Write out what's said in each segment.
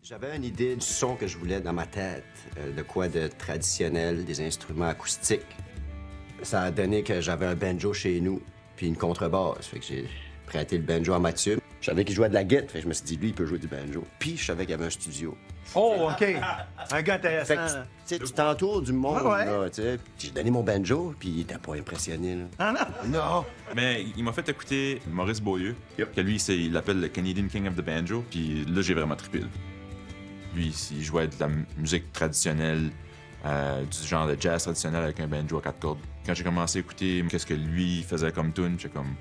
J'avais une idée du son que je voulais dans ma tête, de quoi de traditionnel, des instruments acoustiques. Ça a donné que j'avais un banjo chez nous, puis une contrebasse. Fait que j'ai prêté le banjo à Mathieu. Je savais qu'il jouait de la guitare, fait que je me suis dit, lui, il peut jouer du banjo. Puis je savais qu'il y avait un studio. Oh, OK. Un gars intéressant. Fait que, tu sais, tu t'entoures du monde, Ouais. là, tu sais. Puis j'ai donné mon banjo, puis il était pas impressionné, là. Ah non? Non! Mais il m'a fait écouter Maurice Beaulieu, que lui, il l'appelle le Canadian King of the Banjo, puis là, j'ai vraiment trippé. Lui, il jouait de la musique traditionnelle, du genre de jazz traditionnel avec un banjo à 4 cordes. Quand j'ai commencé à écouter qu'est-ce que lui faisait comme tune, j'étais comme,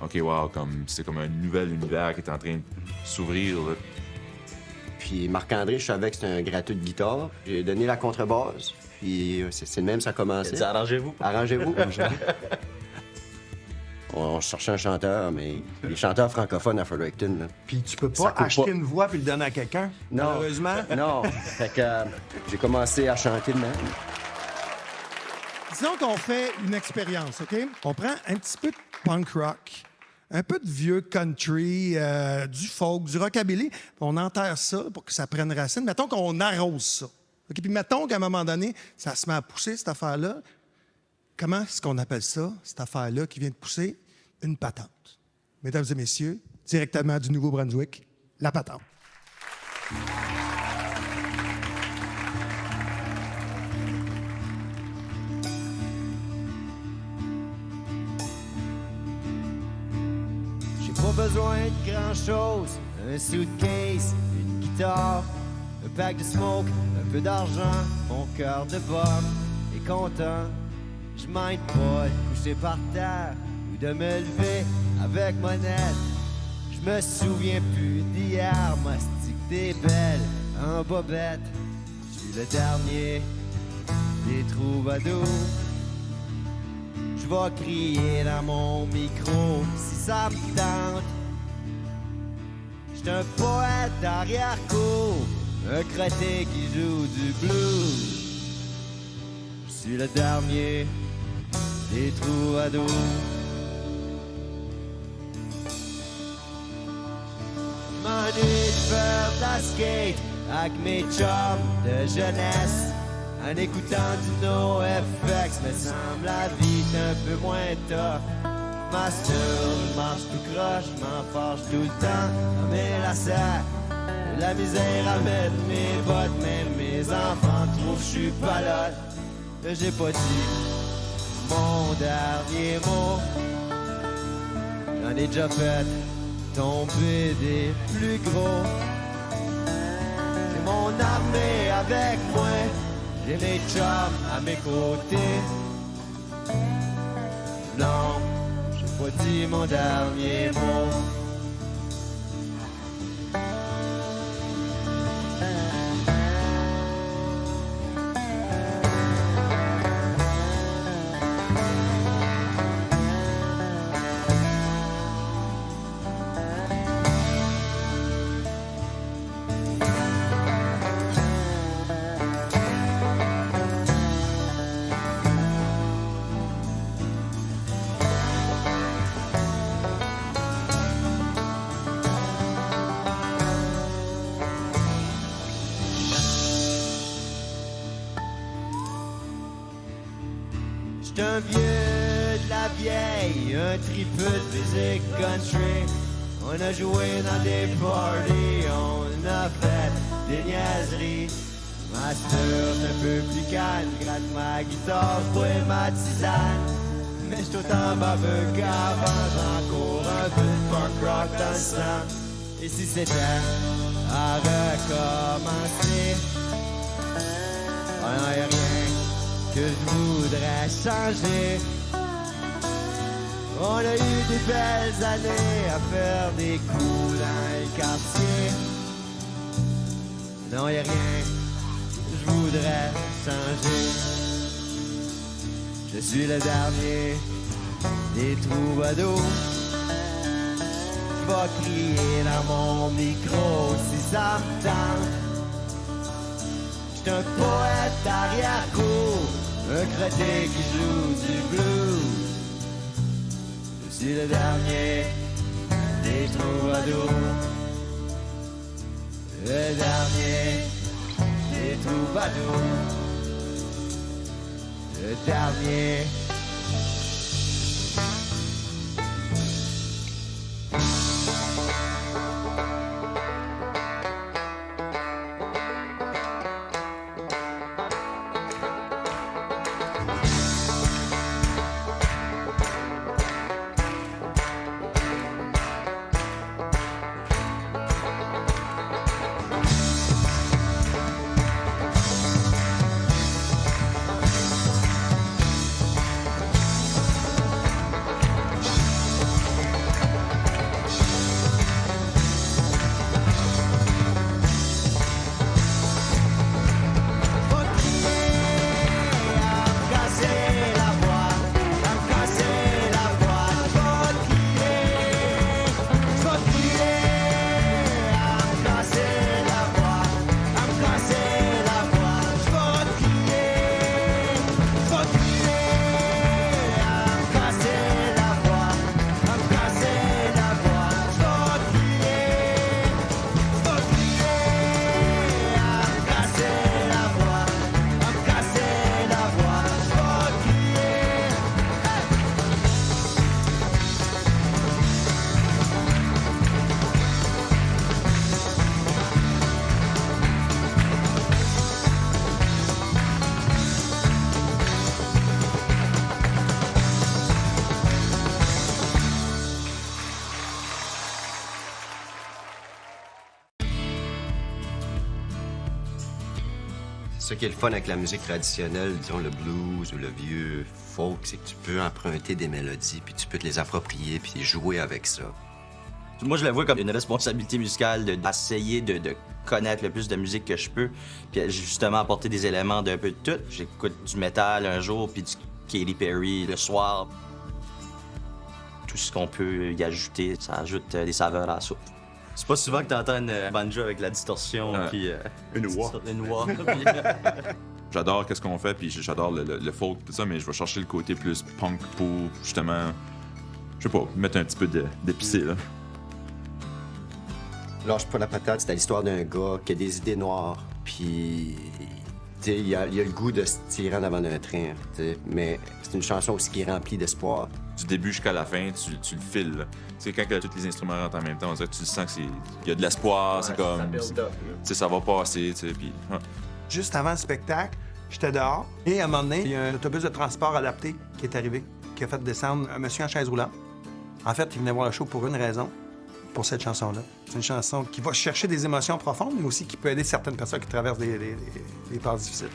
OK, wow, c'est comme un nouvel univers qui est en train de s'ouvrir, là. Puis Marc-André, je savais que c'était un gratteux de guitare. J'ai donné la contrebasse, puis c'est le même, ça a commencé. Arrangez-vous. Arrangez-vous. On cherchait un chanteur, mais les chanteurs francophones à Fredericton, là. Puis tu peux Ça pas coupe acheter pas. une voix puis le donner à quelqu'un, Non. malheureusement. Non. Fait que j'ai commencé à chanter de même. Disons qu'on fait une expérience, OK? On prend un petit peu de punk rock, un peu de vieux country, du folk, du rockabilly, puis on enterre ça pour que ça prenne racine. Mettons qu'on arrose ça. OK? Puis mettons qu'à un moment donné, ça se met à pousser, cette affaire-là. Comment est-ce qu'on appelle ça, cette affaire-là qui vient de pousser? Une patente. Mesdames et messieurs, directement du Nouveau-Brunswick, la patente. J'ai pas besoin de grand-chose, un suitcase, une guitare, un pack de smoke, un peu d'argent, mon cœur de pomme est content. Je m'aide pas de coucher par terre ou de me lever avec monnaie. Je me souviens plus d'hier, mastique t'es belle en bobette. Je suis le dernier des troubadours. Je vais crier dans mon micro si ça me tente. J'suis un poète d'arrière-cour, un crotté qui joue du blues. Je suis le dernier des troubadours. M'ennuie de faire de la skate avec mes chums de jeunesse. En écoutant du NoFX, me semble la vie un peu moins tough. Master, je marche tout croche, je m'en fâche tout le temps. Mais la sac, la misère à mettre mes bottes, même mes enfants trouvent que je suis palote. J'ai pas dit mon dernier mot. J'en ai déjà fait tomber des plus gros. J'ai mon armée avec moi. J'ai mes chums à mes côtés. Non, j'ai pas dit mon dernier mot. J'suis un vieux de la vieille, un tripeux de musique country. On a joué dans des parties, on a fait des niaiseries. Ma sœur c'est un peu plus calme, gratte ma guitare, j'bois ma tisane. Mais j'suis autant baveux qu'avant, j'ai encore un peu de punk rock dans le sang. Et si c'était à recommencer, oh non, y'a rien que je voudrais changer. On a eu des belles années à faire des coups dans le quartier. Non, y'a rien que je voudrais changer. Je suis le dernier des troubadours. Je vais crier dans mon micro si ça me tente. J'suis un poète d'arrière-cour, un crotté qui joue du blues. Je suis le dernier des troubadours. Le dernier des troubadours. Le dernier. Ce qui est le fun avec la musique traditionnelle, disons le blues ou le vieux folk, c'est que tu peux emprunter des mélodies, puis tu peux te les approprier, puis jouer avec ça. Moi, je la vois comme une responsabilité musicale d'essayer de connaître le plus de musique que je peux, puis justement apporter des éléments d'un peu de tout. J'écoute du métal un jour, puis du Katy Perry le soir. Tout ce qu'on peut y ajouter, ça ajoute des saveurs à la soupe. C'est pas souvent que t'entends une banjo avec la distorsion, puis... Une wah. Une wah, puis... J'adore qu'est-ce qu'on fait, puis j'adore le folk, tout ça, mais je vais chercher le côté plus punk pour, justement, je sais pas, mettre un petit peu d'épicé, là. Lâche pas la patate, c'est l'histoire d'un gars qui a des idées noires, puis tu sais, il a le goût de se tirer en avant d'un train, tu sais, mais c'est une chanson aussi qui est remplie d'espoir. Du début jusqu'à la fin, tu le files, là. Tu sais, quand tous les instruments rentrent en même temps, on dirait que tu sens qu'il y a de l'espoir, c'est comme... Tu sais, ça va passer, tu sais, puis... Ouais. Juste avant le spectacle, j'étais dehors et à un moment donné, il y a un autobus de transport adapté qui est arrivé, qui a fait descendre un monsieur en chaise roulante. En fait, il venait voir le show pour une raison, pour cette chanson-là. C'est une chanson qui va chercher des émotions profondes, mais aussi qui peut aider certaines personnes qui traversent des passes difficiles.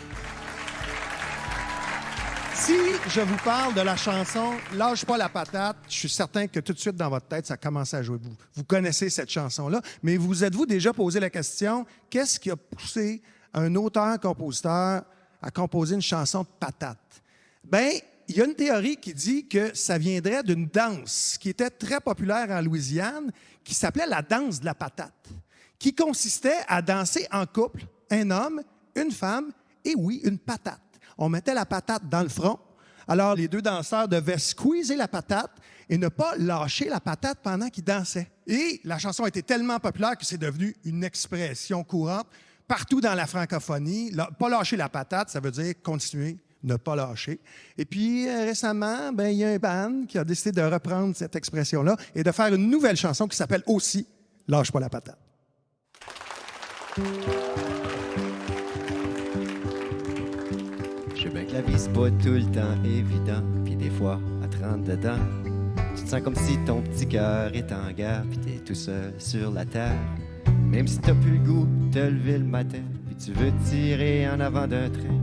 Si je vous parle de la chanson « Lâche pas la patate », je suis certain que tout de suite dans votre tête, ça commence à jouer. Vous connaissez cette chanson-là, mais vous êtes-vous déjà posé la question « Qu'est-ce qui a poussé un auteur-compositeur à composer une chanson de patate? » Bien, il y a une théorie qui dit que ça viendrait d'une danse qui était très populaire en Louisiane, qui s'appelait la danse de la patate, qui consistait à danser en couple, un homme, une femme et, oui, une patate. On mettait la patate dans le front. Alors, les deux danseurs devaient squeezer la patate et ne pas lâcher la patate pendant qu'ils dansaient. Et la chanson a été tellement populaire que c'est devenu une expression courante partout dans la francophonie. Pas lâcher la patate, ça veut dire continuer, ne pas lâcher. Et puis, récemment, il y a un band qui a décidé de reprendre cette expression-là et de faire une nouvelle chanson qui s'appelle aussi « Lâche pas la patate ». Je sais bien que la vie, c'est pas tout le temps évident. Puis des fois, à te rentrer dedans, tu te sens comme si ton petit cœur est en guerre. Puis t'es tout seul sur la terre. Même si t'as plus le goût de te lever le matin. Puis tu veux tirer en avant d'un train.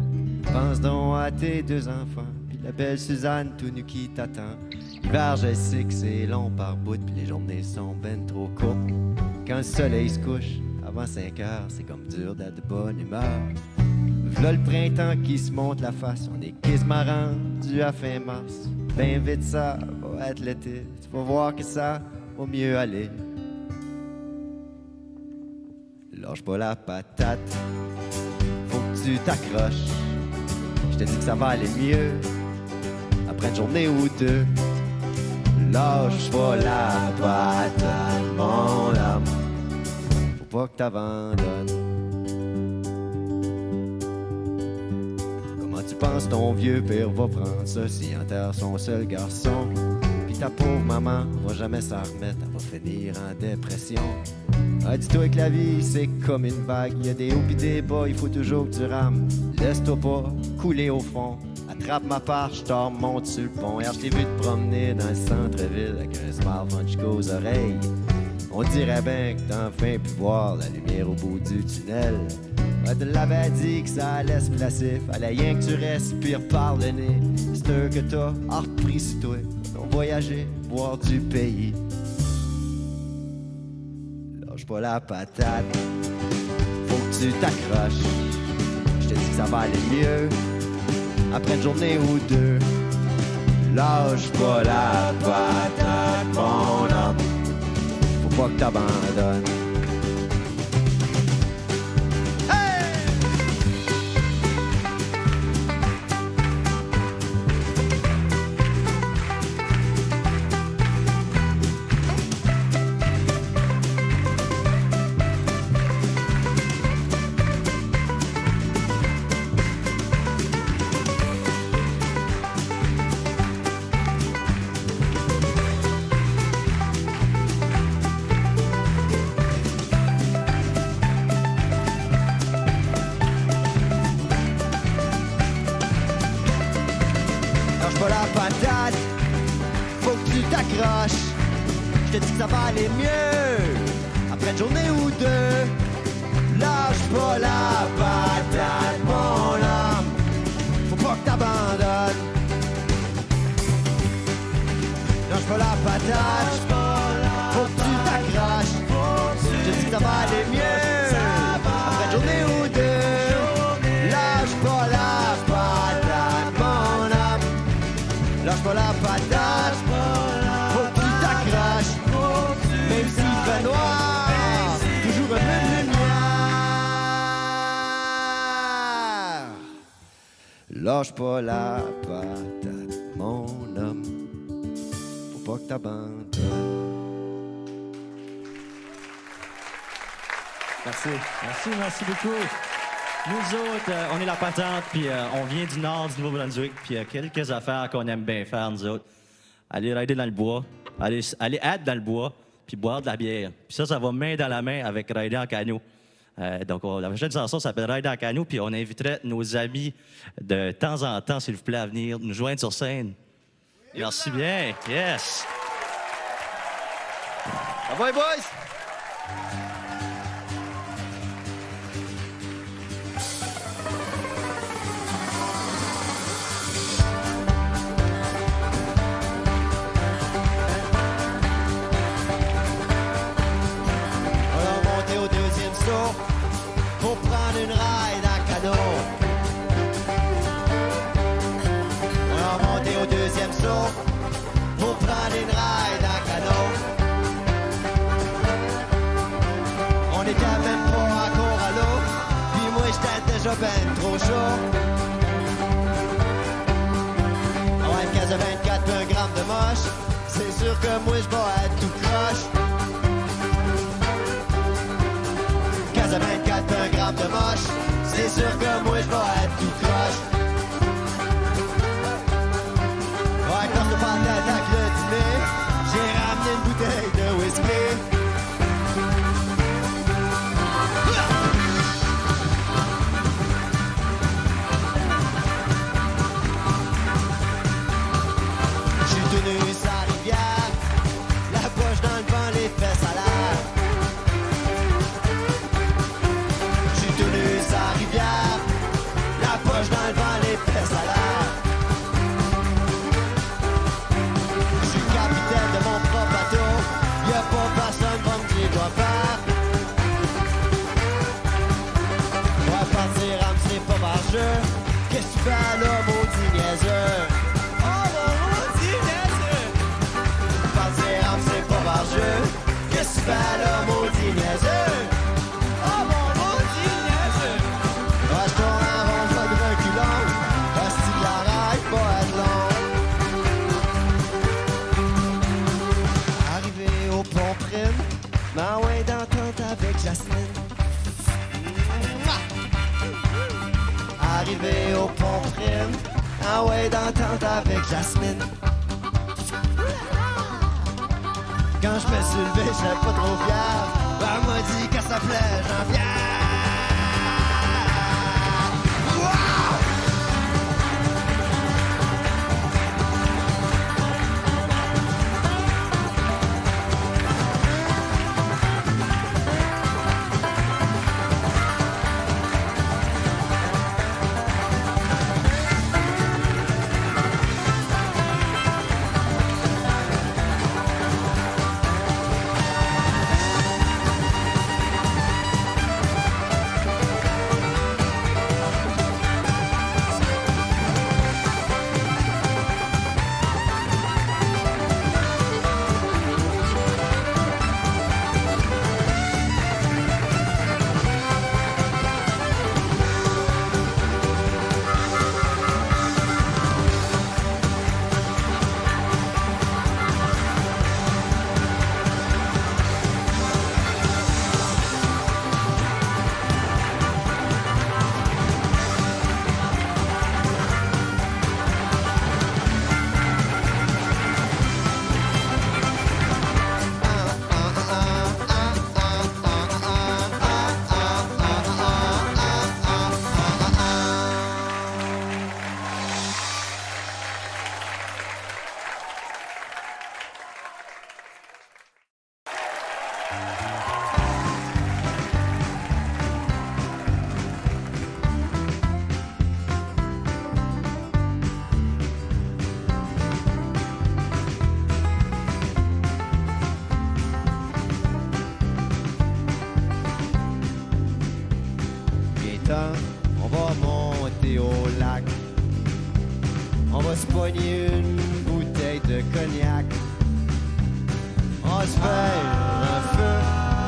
Pense donc à tes deux enfants. Puis la belle Suzanne tout nue qui t'attend. L'hiver, je sais que c'est long par bout. Puis les journées sont ben trop courtes. Quand le soleil se couche, avant 5 heures, c'est comme dur d'être de bonne humeur. V'là le printemps qui se monte la face, on est quasiment rendu à fin mars. Ben vite ça va être l'été, tu vas voir que ça va mieux aller. Lâche pas la patate, faut que tu t'accroches. Je te dis que ça va aller mieux, après une journée ou deux. Lâche pas la patate, mon âme. Faut pas que t'abandonnes. Comment tu penses ton vieux père va prendre ça s'il enterre son seul garçon? Puis ta pauvre maman va jamais s'en remettre, elle va finir en dépression. Ah, dis-toi que la vie c'est comme une vague, y a des hauts pis des bas, il faut toujours que tu rames. Laisse-toi pas couler au fond. Attrape ma part, je t'en remonte sur le pont. Hier, je t'ai vu te promener dans le centre-ville avec un smartphone jusqu'aux oreilles. On dirait bien que t'as enfin pu voir la lumière au bout du tunnel. Ouais, te l'avais dit que ça allait se placer. Fallait rien que tu respires par le nez. C'est eux que t'as repris sur toi. On voyager, voir du pays. Lâche pas la patate. Faut que tu t'accroches. Je te dis que ça va aller mieux. Après une journée ou deux. Lâche pas la patate, mon homme. Faut pas que t'abandonnes. Je te dis que ça va aller mieux. Après une journée ou deux. Lâche pas la patate, mon homme. Faut pas que t'abandonnes. Lâche pas la patate. Faut que tu t'accroches. Je te dis que ça va aller mieux. Après une journée ou deux. Lâche pas la patate, mon homme. Lâche pas la patate. Même s'il fait noir, toujours un peu de lumière. Lâche pas la patate, mon homme. Faut pas que t'abandonnes. Merci beaucoup. Nous autres, on est la patente, puis on vient du nord du Nouveau-Brunswick, puis il y a quelques affaires qu'on aime bien faire, nous autres. Aller rider dans le bois, aller être dans le bois, puis boire de la bière. Puis ça va main dans la main avec rider en canot. Donc, la prochaine chanson s'appelle Rider en canot, puis on inviterait nos amis de temps en temps, s'il vous plaît, à venir nous joindre sur scène. Merci bien. Yes. Bye, boys! Pour prendre une ride en canot. On a monté au deuxième saut pour prendre une ride en canot. On était même pas encore à l'eau, puis moi j'étais déjà ben trop chaud. Ouais, 15 à 24, 1 gramme de moche, c'est sûr que moi je vais être tout croche. 15 à 24, 1 gramme de moche, c'est sûr que moi je vais être tout croche. Ouais, quand je parle d'attaque le dîner, j'ai ramené une bouteille de whisky. J'suis tenu sa rivière, la poche dans le vent, les fesses à l'air. La poche dans le vent, les fesses à l'air. Je suis capitaine de mon propre bateau. Y'a pas personne pour me dire quoi faire. Ouais, partir à me c'est pas par jeu. Qu'est-ce que tu fais là, maudit niaiseux? Oh, mon maudit niaiseux! Partir à me c'est pas par jeu. Qu'est-ce que tu fais là, maudit niaiseux? Oh, mon maudit niaiseux! Ouais, je tourne en rond, je vais de reculons. Hostie de la ride, pas être long. Arrivé au pont prime, ma ouais d'entente avec Jasmine. arrivé au pont prime. Ah ouais, d'entente avec Jasmine. Quand je me suis levé, j'étais pas trop fier. Ben, elle m'a dit qu'elle s'appelait Jean-Pierre. On va monter au lac. On va se pogner une bouteille de cognac. On va se faire un feu.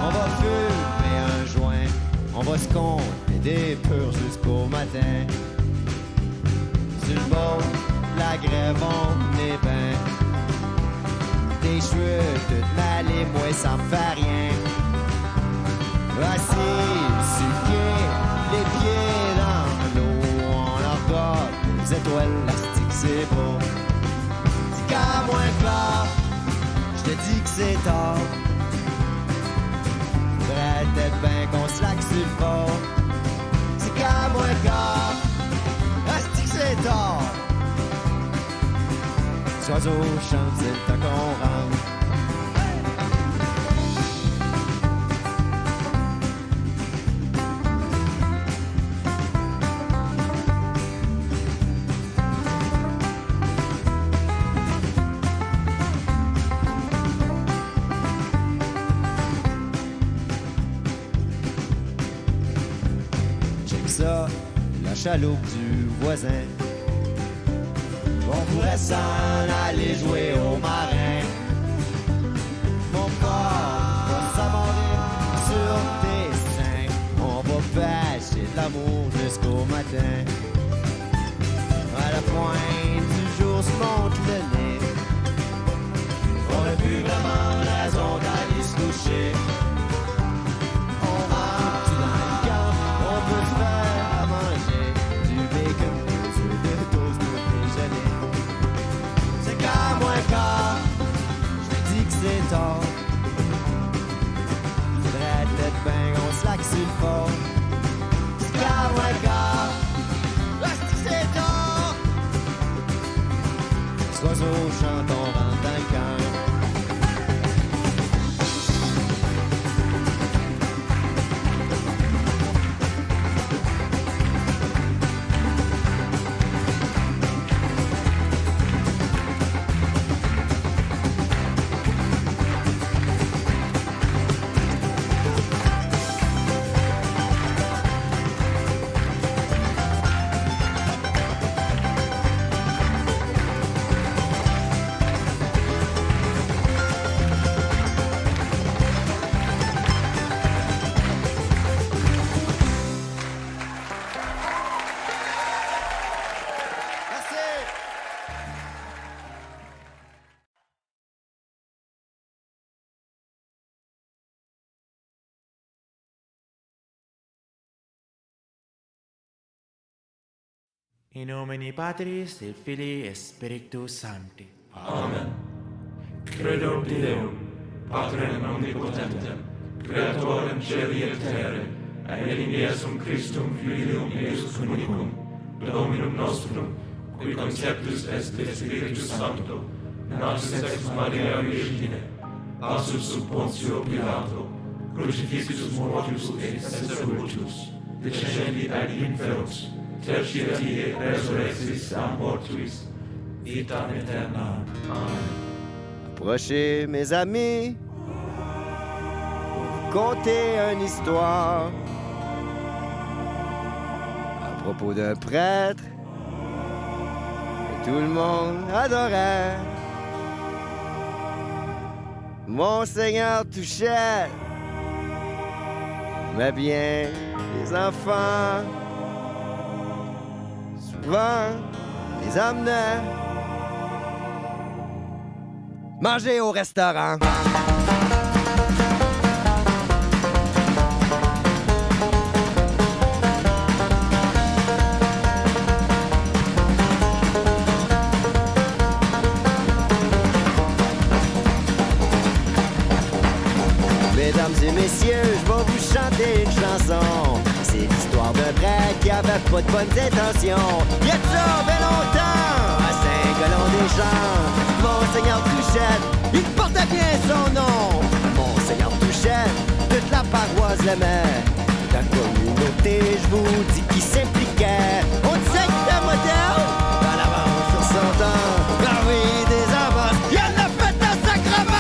On va fumer un joint. On va se compter des purs jusqu'au matin. Sur le bord de la grève, on est ben. Des cheveux toutes mal et moi ça me fait rien. Assis sur le quai, les pieds dans l'eau, on leur regarde les étoiles plastiques, c'est beau. C'est qu'à moins clair, je te dis que c'est tard. Faudrait peut-être bien qu'on se laque sur le bord. C'est qu'à moins clair, je dis que c'est tard. Les oiseaux chantent, c'est le temps qu'on rentre. Ça, la chaloupe du voisin. On pourrait s'en aller jouer au marin. Mon corps va s'amorer sur tes seins. On va pêcher de l'amour jusqu'au matin. À la pointe du jour se monte le nez. On n'a plus vraiment raison d'aller se coucher. C'est tard. Faudrait peut-être bien qu'on se laque sur le fort. C'est qu'à moi gars, c'est tard. Les oiseaux chantent, on rentre dans le cœur. In nomine Patris et Filii et Spiritus Sancti. Credo Deum, Patrem omnipotentem, Creatorem Caeli et Terrae, et in Iesum Christum Filium eius unicum, Dominum nostrum, qui conceptus est de Spiritus Sancto, natus ex Maria Virgine, passus sub Pontio Pilato, crucifixus mortius et sepultus, descendi ad inferos, tertii et resurrexis a mortuis, vitam aeterna. Amen. Approchez, mes amis, pour vous conter une histoire à propos d'un prêtre que tout le monde adorait. Monseigneur Touchette, mais bien les enfants, souvent les amenait manger au restaurant. Mesdames et messieurs, je vais vous chanter une chanson. C'est l'histoire d'un prêtre qui avait pas de bonnes intentions. Il y a de ça bien longtemps, à Saint-Golon-des-Champs, Monseigneur Touchette, il portait bien son nom. Monseigneur Touchette, toute la paroisse l'aimait. La communauté, je vous dis, qui s'impliquait. On disait qu'il était modèle, en avance sur son temps. Ah oui, des avances, il y en a fait un sacrement.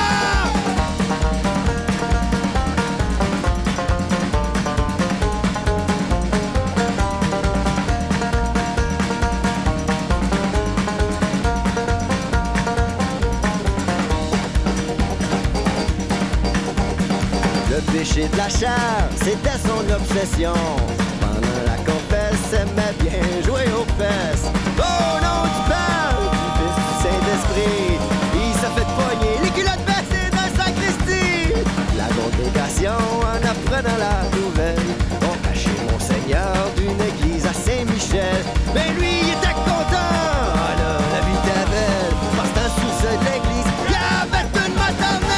Le péché de la chair, c'était son obsession. Pendant la confesse, aimait bien jouer aux fesses. Au nom du Père, du Fils, du Saint-Esprit, il s'est fait poigner les culottes baissées dans le sacristie. La congrégation, en apprenant la nouvelle, ont caché Monseigneur d'une église à Saint-Michel. Mais lui, il était content. Alors, la vie était belle. Parce que dans le sous-sol de l'église, il y avait une maternelle.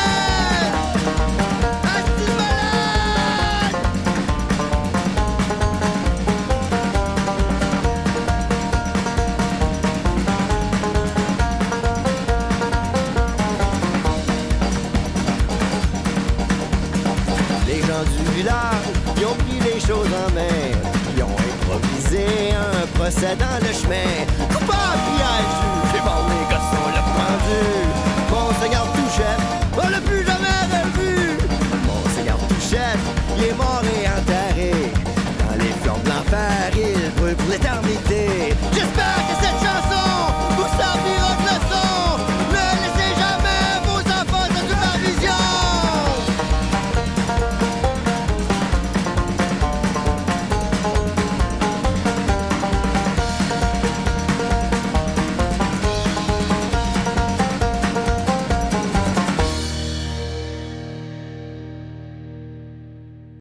Les gens du village, ils ont pris les choses en main. Ils ont improvisé un procès dans le chemin. Coupable, piège, c'est bon, les gars sont le pendu.